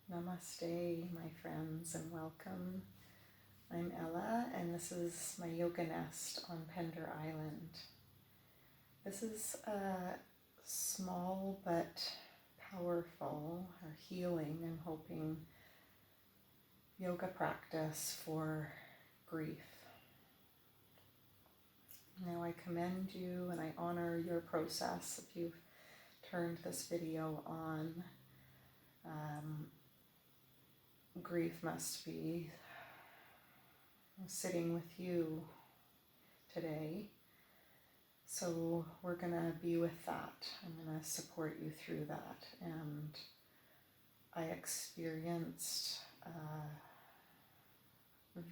Namaste, my friends, and welcome. I'm Ella, and this is my yoga nest on Pender Island. This is a small but powerful or healing, I'm hoping, yoga practice for grief. Now I commend you and I honor your process if you've turned this video on. Grief must be sitting with you today. So we're going to be with that. I'm going to support you through that. And I experienced a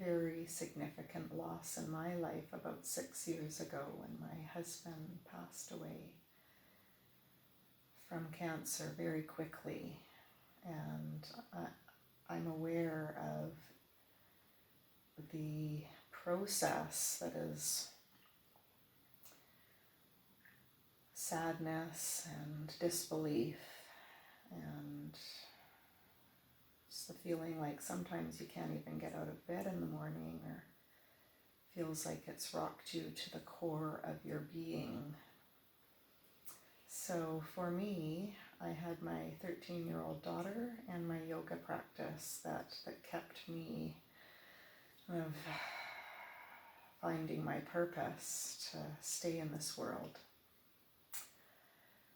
very significant loss in my life about 6 years ago when my husband passed away from cancer very quickly. And I'm aware of the process that is sadness and disbelief, and it's the feeling like sometimes you can't even get out of bed in the morning, or feels like it's rocked you to the core of your being. So for me, I had my 13-year-old daughter and my yoga practice that kept me finding my purpose to stay in this world.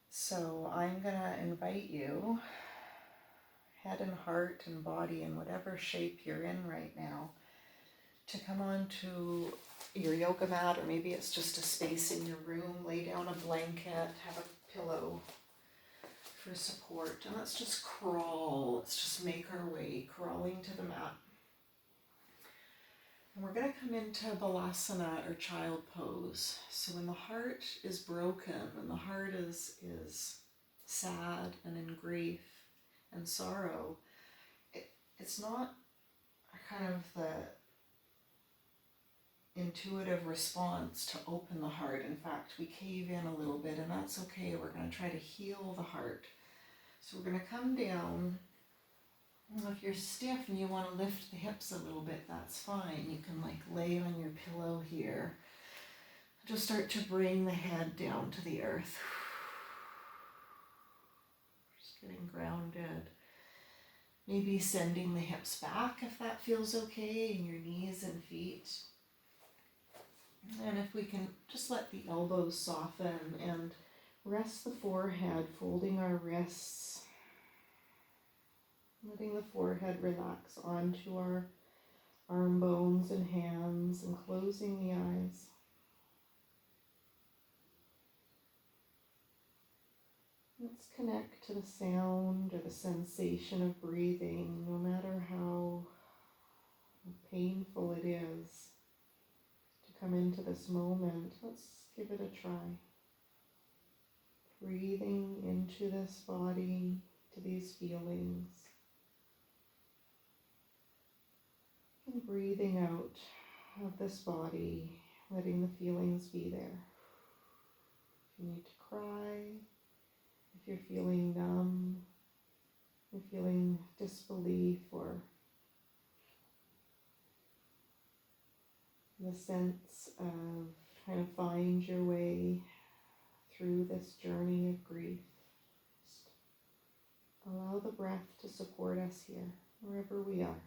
So I'm going to invite you, head and heart and body in whatever shape you're in right now, to come onto your yoga mat, or maybe it's just a space in your room. Lay down a blanket, have a pillow for support, and let's just crawl. Let's just make our way crawling to the mat. And we're going to come into Balasana, or child pose. So when the heart is broken, when the heart is sad and in grief and sorrow, it's not kind of the intuitive response to open the heart. In fact, we cave in a little bit, and that's okay. We're going to try to heal the heart. So we're going to come down. If you're stiff and you want to lift the hips a little bit, that's fine. You can lay on your pillow here. Just start to bring the head down to the earth. Just getting grounded. Maybe sending the hips back if that feels okay, and your knees and feet. And if we can just let the elbows soften and rest the forehead, folding our wrists, letting the forehead relax onto our arm bones and hands, and closing the eyes. Let's connect to the sound or the sensation of breathing, no matter how painful it is. Come into this moment. Let's give it a try. Breathing into this body, to these feelings. And breathing out of this body, letting the feelings be there. If you need to cry, if you're feeling numb, you're feeling disbelief, or the sense of trying to find your way through this journey of grief. Just allow the breath to support us here, wherever we are.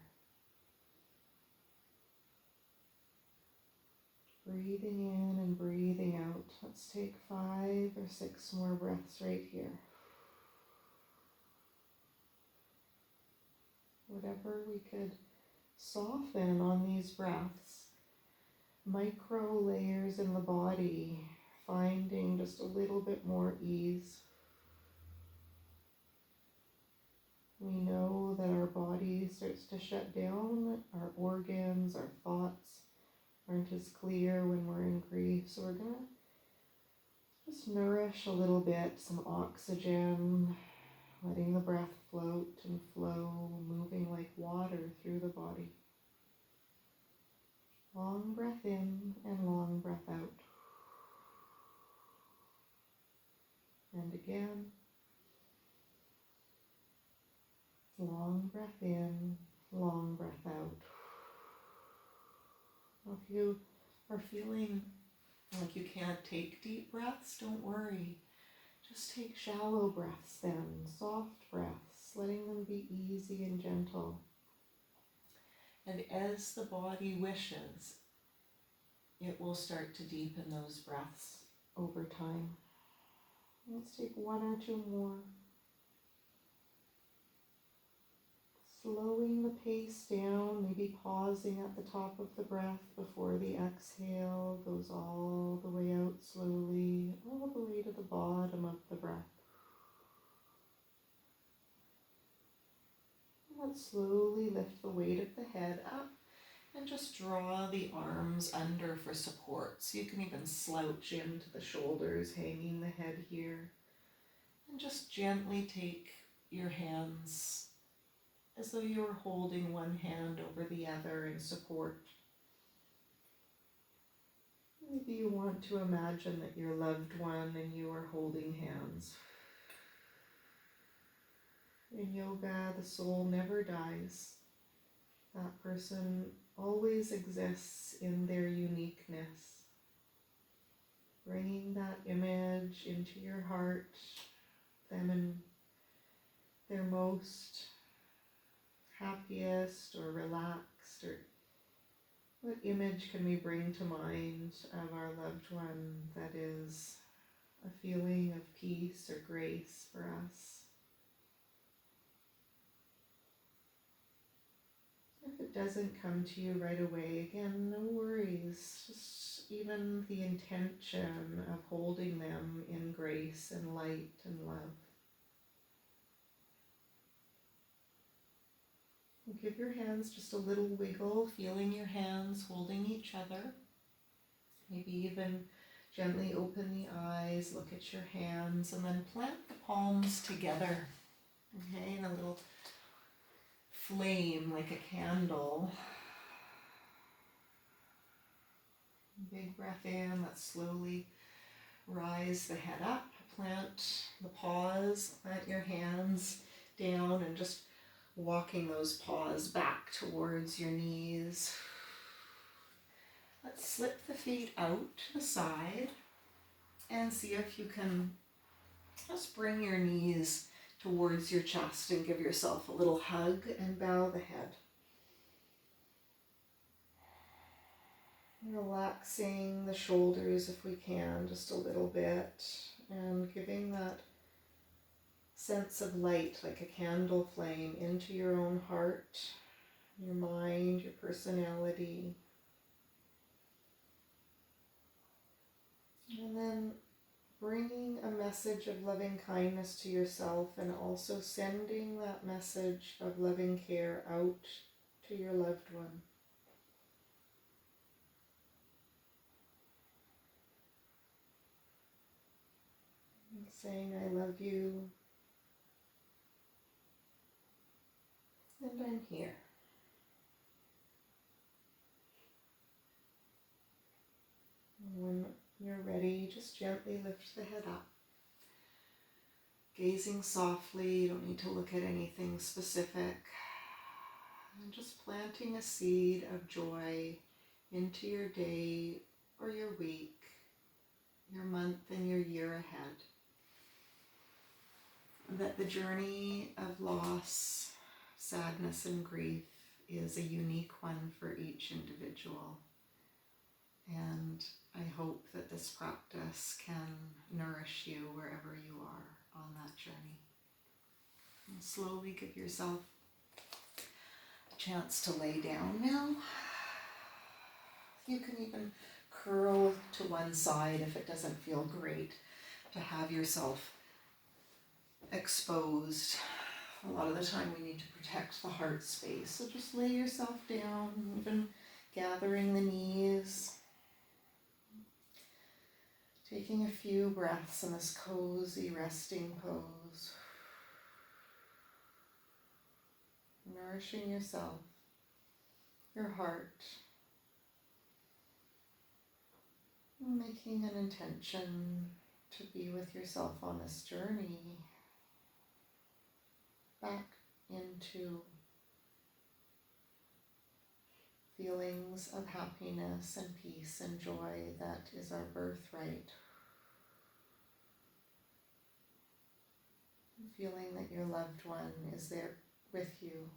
Breathing in and breathing out. Let's take 5 or 6 more breaths right here. Whatever we could soften on these breaths. Micro layers in the body, finding just a little bit more ease. We know that our body starts to shut down, our organs, our thoughts aren't as clear when we're in grief, so we're going to just nourish a little bit, some oxygen, letting the breath float and flow, moving like water through the body. Long breath in and long breath out. And again. Long breath in, long breath out. If you are feeling like you can't take deep breaths, don't worry. Just take shallow breaths then, soft breaths, letting them be easy and gentle. And as the body wishes, it will start to deepen those breaths over time. Let's take one or two more. Slowing the pace down, maybe pausing at the top of the breath before the exhale goes all the way out slowly, all the way to the bottom of the breath. Let's slowly lift the weight of the head up and just draw the arms under for support. So you can even slouch into the shoulders, hanging the head here. And just gently take your hands as though you were holding one hand over the other in support. Maybe you want to imagine that your loved one and you are holding hands. In yoga, the soul never dies. That person always exists in their uniqueness. Bringing that image into your heart, them in their most happiest or relaxed, or what image can we bring to mind of our loved one that is a feeling of peace or grace for us? If it doesn't come to you right away, again, no worries. Just even the intention of holding them in grace and light and love. Give your hands just a little wiggle, feeling your hands holding each other. Maybe even gently open the eyes, look at your hands, and then plant the palms together, okay, in a little flame like a candle. Big breath in, let's slowly rise the head up, plant the paws, plant your hands down, and just walking those paws back towards your knees. Let's slip the feet out to the side and see if you can just bring your knees towards your chest and give yourself a little hug and bow the head. Relaxing the shoulders if we can, just a little bit, and giving that sense of light like a candle flame into your own heart, your mind, your personality. And then bringing a message of loving kindness to yourself and also sending that message of loving care out to your loved one. And saying, I love you, and I'm here. And when you're ready, just gently lift the head up. Gazing softly, you don't need to look at anything specific. And just planting a seed of joy into your day or your week, your month and your year ahead. That the journey of loss, sadness, and grief is a unique one for each individual. And I hope that this practice can nourish you wherever you are on that journey. And slowly give yourself a chance to lay down now. You can even curl to one side if it doesn't feel great to have yourself exposed. A lot of the time we need to protect the heart space. So just lay yourself down, even gathering the knees. Taking a few breaths in this cozy resting pose. Nourishing yourself, your heart. Making an intention to be with yourself on this journey. Back into feelings of happiness and peace and joy that is our birthright. Feeling that your loved one is there with you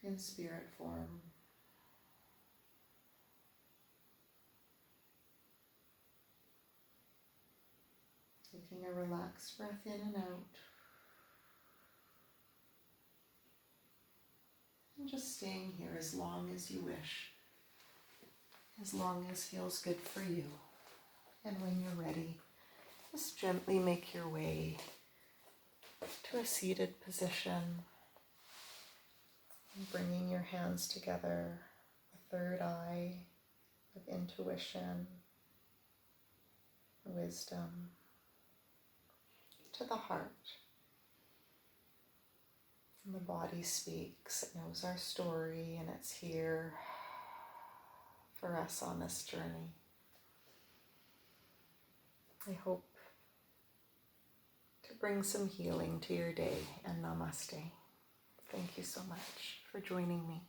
in spirit form. Taking a relaxed breath in and out. And just staying here as long as you wish, as long as feels good for you. And when you're ready, just gently make your way to a seated position, bringing your hands together, the third eye of intuition, wisdom, to the heart. And the body speaks, it knows our story, and it's here for us on this journey. I hope to bring some healing to your day, and namaste. Thank you so much for joining me.